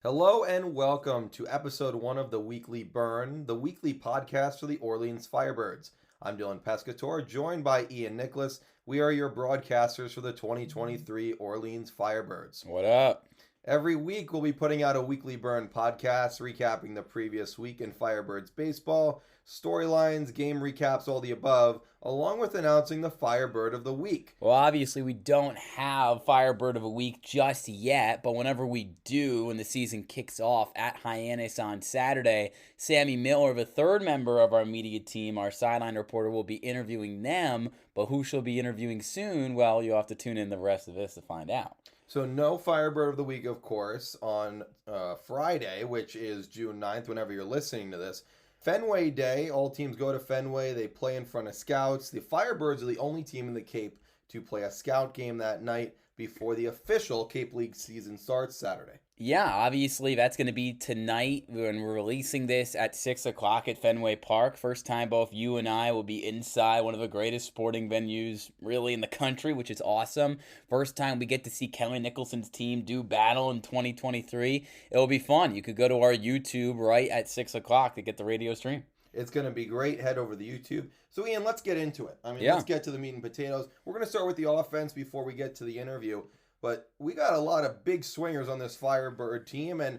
Hello and welcome to episode 1 of the Weekly Burn, the weekly podcast for the Orleans Firebirds. I'm Dylan Pescatore, joined by Ian Nicholas. We are your broadcasters for the 2023 Orleans Firebirds. What up? Every week we'll be putting out a Weekly Burn podcast, recapping the previous week in Firebirds baseball, storylines, game recaps, all the above, along with announcing the Firebird of the Week. Well, obviously we don't have Firebird of a Week just yet, but whenever we do, when the season kicks off at Hyannis on Saturday, Sammy Miller, the third member of our media team, our sideline reporter, will be interviewing them, but who she'll be interviewing soon, well, you'll have to tune in the rest of this to find out. So no Firebird of the Week, of course, on Friday, which is June 9th, whenever you're listening to this. Fenway Day, all teams go to Fenway. They play in front of scouts. The Firebirds are the only team in the Cape to play a scout game that night before the official Cape League season starts Saturday. Yeah, obviously that's going to be tonight when we're releasing this at 6 o'clock at Fenway Park. First time both you and I will be inside one of the greatest sporting venues really in the country, which is awesome. First time we get to see Kelly Nicholson's team do battle in 2023. It'll be fun. You could go to our YouTube right at 6 o'clock to get the radio stream. It's going to be great. Head over to the YouTube. So, Ian, let's get into it. Let's get to the meat and potatoes. We're going to start with the offense before we get to the interview. But we got a lot of big swingers on this Firebird team, and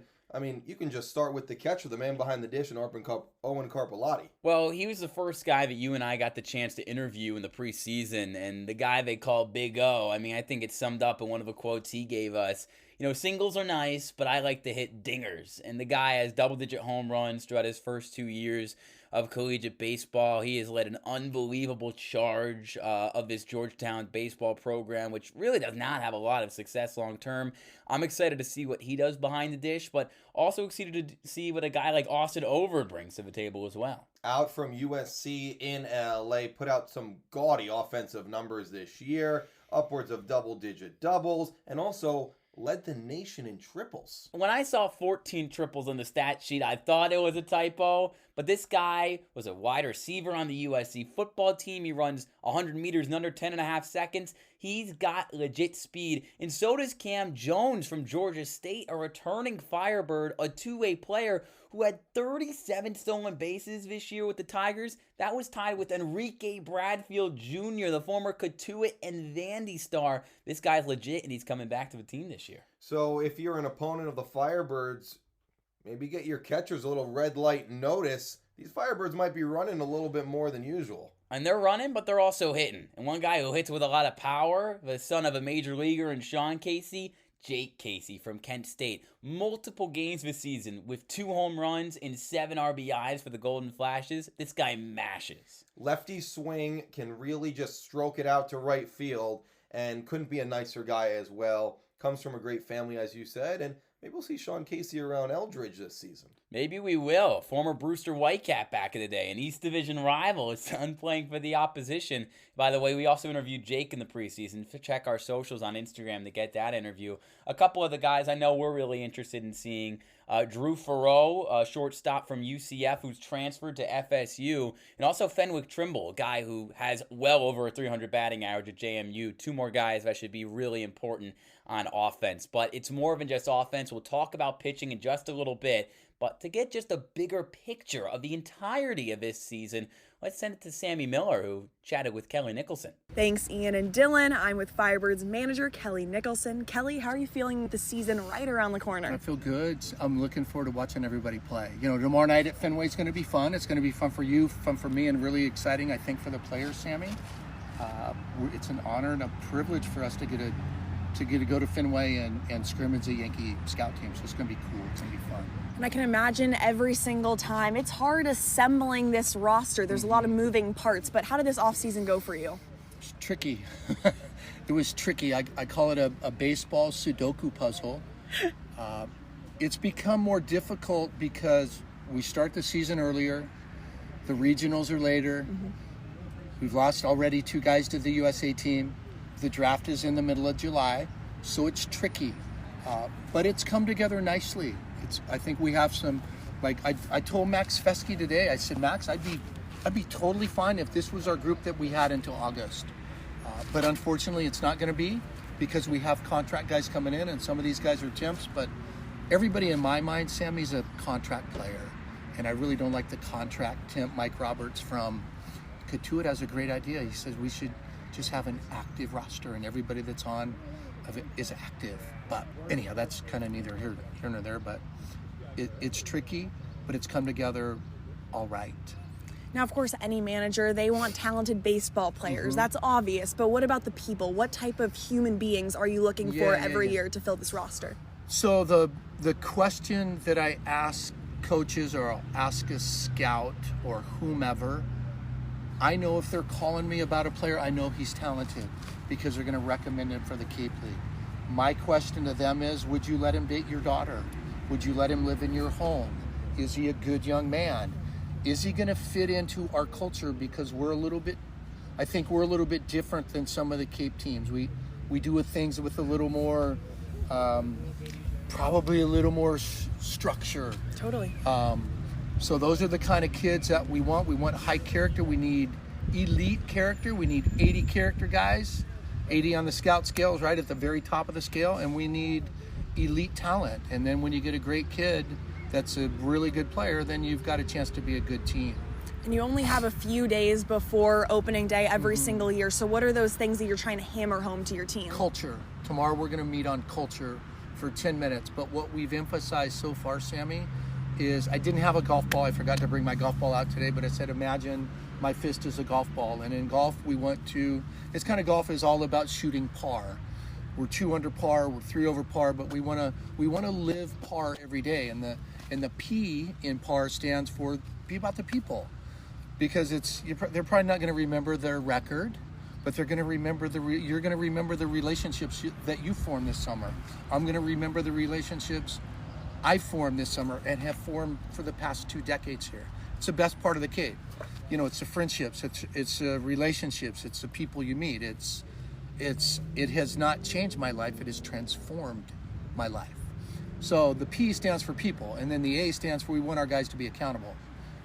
you can just start with the catcher, the man behind the dish, and Owen Carpellotti. Well, he was the first guy that you and I got the chance to interview in the preseason, and the guy they call Big O. I think it's summed up in one of the quotes he gave us. Singles are nice, but I like to hit dingers. And the guy has double-digit home runs throughout his first 2 years of collegiate baseball. He has led an unbelievable charge of this Georgetown baseball program, which really does not have a lot of success long-term. I'm excited to see what he does behind the dish, but also excited to see what a guy like Austin Over brings to the table as well. Out from USC in LA, put out some gaudy offensive numbers this year, upwards of double-digit doubles, and also led the nation in triples. When I saw 14 triples on the stat sheet, I thought it was a typo, but this guy was a wide receiver on the USC football team. He runs 100 meters in under 10 and a half seconds. He's got legit speed, and so does Cam Jones from Georgia State, a returning Firebird, a two-way player who had 37 stolen bases this year with the Tigers. That was tied with Enrique Bradfield Jr., the former Katuitt and Vandy star. This guy's legit, and he's coming back to the team this year. So if you're an opponent of the Firebirds, maybe get your catchers a little red light notice. These Firebirds might be running a little bit more than usual. And they're running, but they're also hitting. And one guy who hits with a lot of power, the son of a major leaguer and Sean Casey, Jake Casey from Kent State. Multiple games this season with 2 home runs and 7 RBIs for the Golden Flashes. This guy mashes. Lefty swing, can really just stroke it out to right field, and couldn't be a nicer guy as well. Comes from a great family, as you said, and maybe we'll see Sean Casey around Eldridge this season. Maybe we will. Former Brewster Whitecap back in the day, an East Division rival, is son playing for the opposition. By the way, we also interviewed Jake in the preseason. Check our socials on Instagram to get that interview. A couple of the guys I know we're really interested in seeing. Drew Farrow, a shortstop from UCF who's transferred to FSU. And also Fenwick Trimble, a guy who has well over a 300 batting average at JMU. 2 more guys that should be really important on offense. But it's more than just offense. We'll talk about pitching in just a little bit. But to get just a bigger picture of the entirety of this season, let's send it to Sammy Miller, who chatted with Kelly Nicholson. Thanks, Ian and Dylan. I'm with Firebirds manager Kelly Nicholson. Kelly, how are you feeling with the season right around the corner? I feel good. I'm looking forward to watching everybody play. Tomorrow night at Fenway is going to be fun. It's going to be fun for you, fun for me, and really exciting, I think, for the players, Sammy. It's an honor and a privilege for us to get to go to Fenway and scrimmage a Yankee scout team. So it's going to be cool. It's going to be fun. And I can imagine every single time, it's hard assembling this roster. There's a lot of moving parts, but how did this offseason go for you? It's tricky. It was tricky. I call it a baseball Sudoku puzzle. It's become more difficult because we start the season earlier. The regionals are later. Mm-hmm. We've lost already 2 guys to the USA team. The draft is in the middle of July, so it's tricky. But it's come together nicely. I think we have some, I told Max Fesky today, I said, Max, I'd be totally fine if this was our group that we had until August. But unfortunately, it's not going to be because we have contract guys coming in, and some of these guys are temps. But everybody in my mind, Sammy's a contract player, and I really don't like the contract temp. Mike Roberts from Katuitt has a great idea. He says we should just have an active roster, and everybody that's on of it is active. But anyhow, that's kind of neither here nor there. But it's tricky, but it's come together all right. Now, of course, any manager, they want talented baseball players. That's obvious. But what about the people? What type of human beings are you looking for every year to fill this roster? So the question that I ask coaches, or I'll ask a scout or whomever, I know if they're calling me about a player, I know he's talented because they're going to recommend him for the Cape League. My question to them is, would you let him date your daughter? Would you let him live in your home? Is he a good young man? Is he going to fit into our culture? Because I think we're a little bit different than some of the Cape teams. We do things with a little more, probably a little more structure. Totally. So those are the kind of kids that we want. We want high character. We need elite character. We need 80 character guys, 80 on the scout scale is right at the very top of the scale, and we need elite talent. And then when you get a great kid that's a really good player, then you've got a chance to be a good team. And you only have a few days before opening day every single year. So what are those things that you're trying to hammer home to your team? Culture. Tomorrow we're going to meet on culture for 10 minutes. But what we've emphasized so far, Sammy, is I didn't have a golf ball. I forgot to bring my golf ball out today, but I said, imagine my fist is a golf ball. And in golf, this kind of golf is all about shooting par. We're 2 under par, we're 3 over par, but we want to live par every day. And the P in par stands for be about the people, because they're probably not going to remember their record, but they're going to remember you're going to remember the relationships that you formed this summer. I'm going to remember the relationships I formed this summer and have formed for the past 2 decades here. It's the best part of the Cape. It's the friendships, it's relationships, it's the people you meet. It has not changed my life. It has transformed my life. So the P stands for people, and then the A stands for we want our guys to be accountable.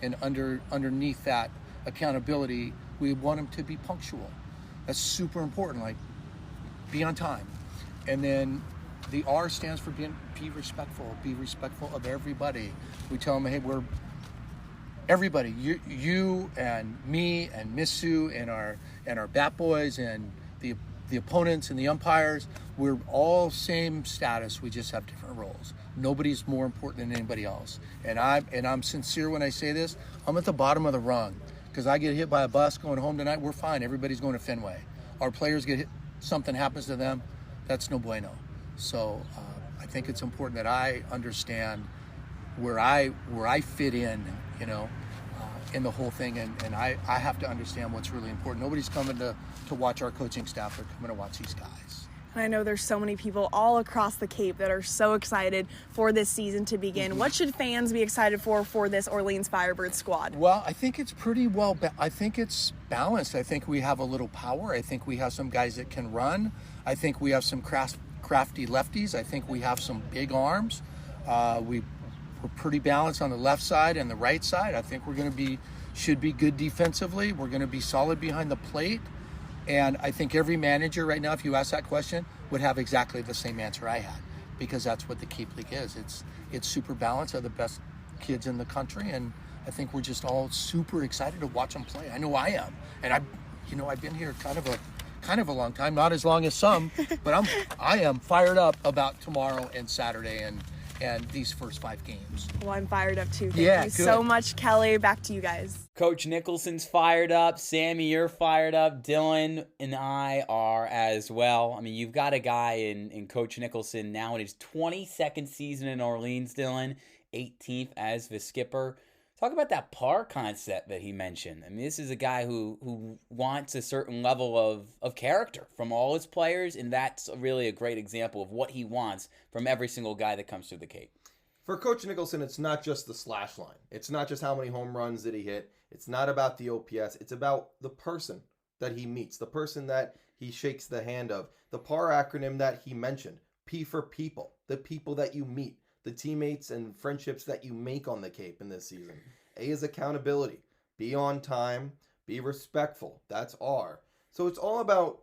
And underneath that accountability, we want them to be punctual. That's super important, like be on time. And then the R stands for be respectful. Be respectful of everybody. We tell them, hey, we're everybody, you and me and Miss Sue and our bat boys and the opponents and the umpires, we're all same status. We just have different roles. Nobody's more important than anybody else. And I'm sincere when I say this. I'm at the bottom of the rung because I get hit by a bus going home tonight. We're fine. Everybody's going to Fenway. Our players get hit. Something happens to them. That's no bueno. So I think it's important that I understand where I fit in, in the whole thing, and I have to understand what's really important. Nobody's coming to watch our coaching staff. They're coming to watch these guys. And I know there's so many people all across the Cape that are so excited for this season to begin. What should fans be excited for this Orleans Firebirds squad? Well, I think it's pretty well. I think it's balanced. I think we have a little power. I think we have some guys that can run. I think we have some crafty lefties. I think we have some big arms. We're pretty balanced on the left side and the right side. I think should be good defensively. We're going to be solid behind the plate. And I think every manager right now, if you ask that question, would have exactly the same answer I had, because that's what the Cape League is. It's super balanced. They're the best kids in the country, and I think we're just all super excited to watch them play. I know I am, and I've been here kind of a long time, not as long as some, but I am fired up about tomorrow and Saturday and these first 5 games. Well, I'm fired up too. Thank you so much, Kelly. Back to you guys. Coach Nicholson's fired up. Sammy, you're fired up. Dylan and I are as well. I mean, you've got a guy in Coach Nicholson now in his 22nd season in Orleans, Dylan, 18th as the skipper. Talk about that par concept that he mentioned. I mean, this is a guy who wants a certain level of character from all his players, and that's really a great example of what he wants from every single guy that comes through the Cape. For Coach Nicholson, it's not just the slash line. It's not just how many home runs did he hit. It's not about the OPS. It's about the person that he meets, the person that he shakes the hand of. The PAR acronym that he mentioned, P for people, the people that you meet, the teammates and friendships that you make on the Cape in this season. A is accountability. Be on time. Be respectful. That's R. So it's all about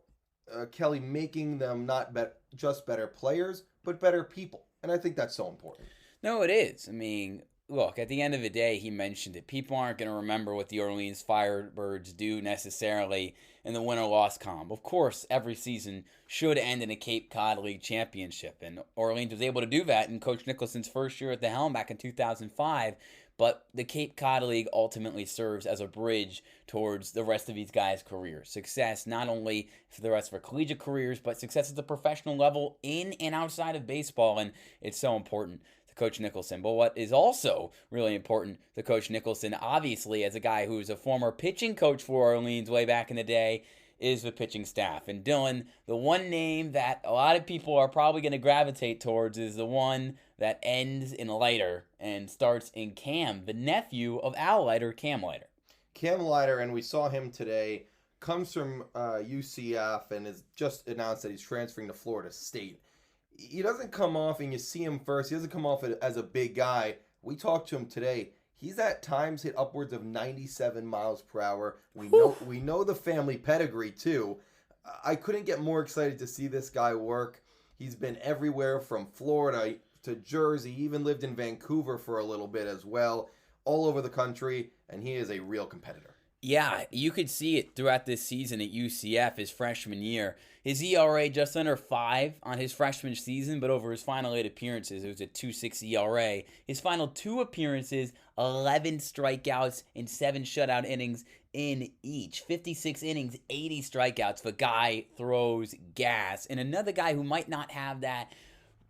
Kelly making them not just better players, but better people. And I think that's so important. No, it is. I mean, look, at the end of the day, he mentioned it. People aren't going to remember what the Orleans Firebirds do necessarily in the win-or-loss column. Of course, every season should end in a Cape Cod League championship, and Orleans was able to do that in Coach Nicholson's first year at the helm back in 2005. But the Cape Cod League ultimately serves as a bridge towards the rest of these guys' careers. Success not only for the rest of their collegiate careers, but success at the professional level in and outside of baseball, and it's so important to Coach Nicholson. But what is also really important to Coach Nicholson, obviously, as a guy who was a former pitching coach for Orleans way back in the day, is the pitching staff. And Dylan, the one name that a lot of people are probably going to gravitate towards is the one that ends in Leiter and starts in Cam, the nephew of Al Leiter, Cam Leiter. Cam Leiter, and we saw him today, comes from UCF and has just announced that he's transferring to Florida State. He doesn't come off, and you see him first, he doesn't come off as a big guy. We talked to him today. He's at times hit upwards of 97 miles per hour. We know the family pedigree, too. I couldn't get more excited to see this guy work. He's been everywhere from Florida to Jersey. He even lived in Vancouver for a little bit as well, all over the country, and he is a real competitor. Yeah, you could see it throughout this season at UCF, his freshman year. His ERA just under 5 on his freshman season, but over his final 8 appearances, it was a 2.6 ERA. His final 2 appearances, 11 strikeouts and 7 shutout innings in each. 56 innings, 80 strikeouts. The guy throws gas. And another guy who might not have that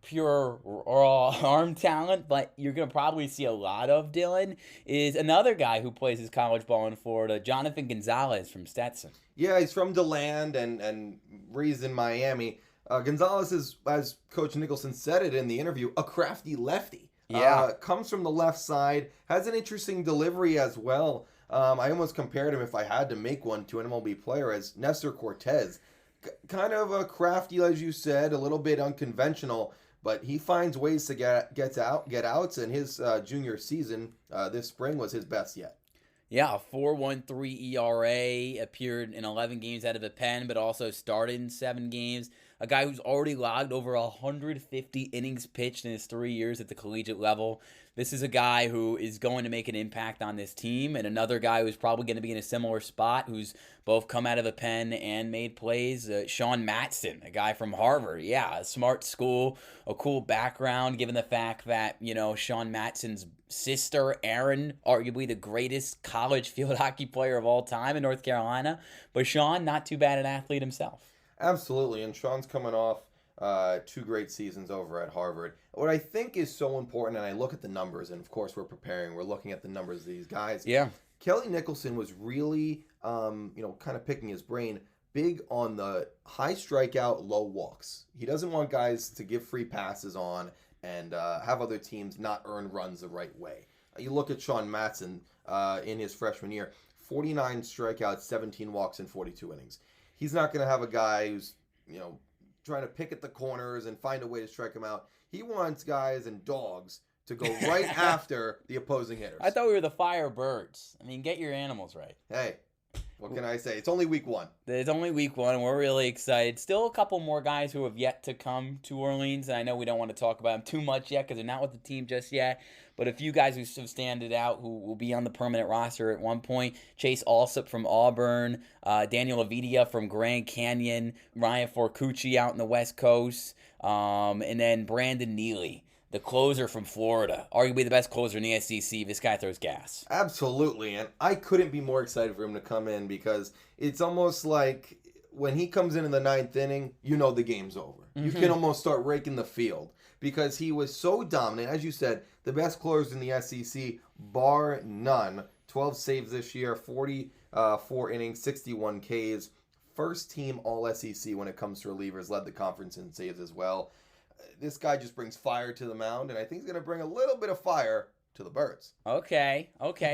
pure raw arm talent, but you're going to probably see a lot of, Dylan, is another guy who plays his college ball in Florida, Jonathan Gonzalez from Stetson. Yeah, he's from DeLand and raised in Miami. Gonzalez is, as Coach Nicholson said it in the interview, a crafty lefty. Yeah. Comes from the left side, has an interesting delivery as well. I almost compared him, if I had to make one, to an MLB player as Nestor Cortez. Kind of a crafty, as you said, a little bit unconventional, but he finds ways to get outs, and his junior season this spring was his best yet. Yeah, a 4.13 ERA, appeared in 11 games out of the pen, but also started in 7 games. A guy who's already logged over 150 innings pitched in his 3 years at the collegiate level. This is a guy who is going to make an impact on this team, and another guy who's probably going to be in a similar spot, who's both come out of the pen and made plays, Sean Matson, a guy from Harvard. Yeah, a smart school, a cool background, given the fact that, you know, Sean Matson's sister, Erin, arguably the greatest college field hockey player of all time in North Carolina. But Sean, not too bad an athlete himself. Absolutely, and Sean's coming off 2 great seasons over at Harvard. What I think is so important, and I look at the numbers, and of course we're looking at the numbers of these guys. Yeah. Kelly Nicholson was really, kind of picking his brain, big on the high strikeout, low walks. He doesn't want guys to give free passes on and have other teams not earn runs the right way. You look at Sean Matson in his freshman year, 49 strikeouts, 17 walks in 42 innings. He's not going to have a guy who's, trying to pick at the corners and find a way to strike him out. He wants guys and dogs to go right after the opposing hitters. I thought we were the Firebirds. I mean, get your animals right. Hey, what can I say? It's only week 1. It's only week 1, and we're really excited. Still a couple more guys who have yet to come to Orleans, and I know we don't want to talk about them too much yet because they're not with the team just yet, but a few guys who have standed out who will be on the permanent roster at one point. Chase Alsop from Auburn, Daniel Avidia from Grand Canyon, Ryan Forcucci out in the West Coast, and then Brandon Neely, the closer from Florida, arguably the best closer in the SEC. This guy throws gas. Absolutely, and I couldn't be more excited for him to come in because it's almost like when he comes in the 9th inning, the game's over. Mm-hmm. You can almost start raking the field because he was so dominant. As you said, the best closers in the SEC, bar none. 12 saves this year, 44 innings, 61 Ks. First team All-SEC when it comes to relievers, led the conference in saves as well. This guy just brings fire to the mound, and I think he's going to bring a little bit of fire to the Birds. Okay.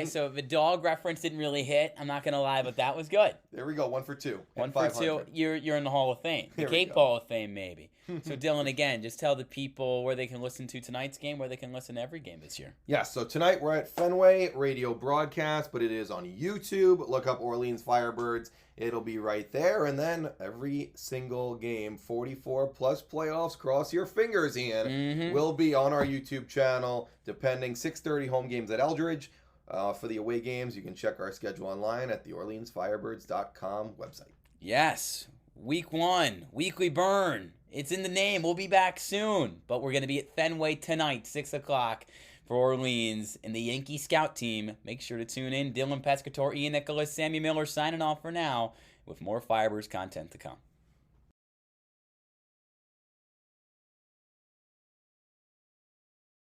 So the dog reference didn't really hit. I'm not going to lie, but that was good. There we go, 1 for 2. 1 for 2. You're in the Hall of Fame. The Cape Hall of Fame, maybe. So, Dylan, again, just tell the people where they can listen to tonight's game, where they can listen to every game this year. Yeah, so tonight we're at Fenway radio broadcast, but it is on YouTube. Look up Orleans Firebirds It'll be right there. And then every single game, 44 plus playoffs, cross your fingers, Ian, will be on our YouTube channel, depending 6:30 home games at Eldridge. For the away games, you can check our schedule online at the OrleansFirebirds.com website. Yes, week 1, weekly burn. It's in the name. We'll be back soon. But we're going to be at Fenway tonight, 6 o'clock for Orleans and the Yankee Scout team. Make sure to tune in. Dylan Pescatore, Ian Nicholas, Sammy Miller signing off for now with more Firebirds content to come.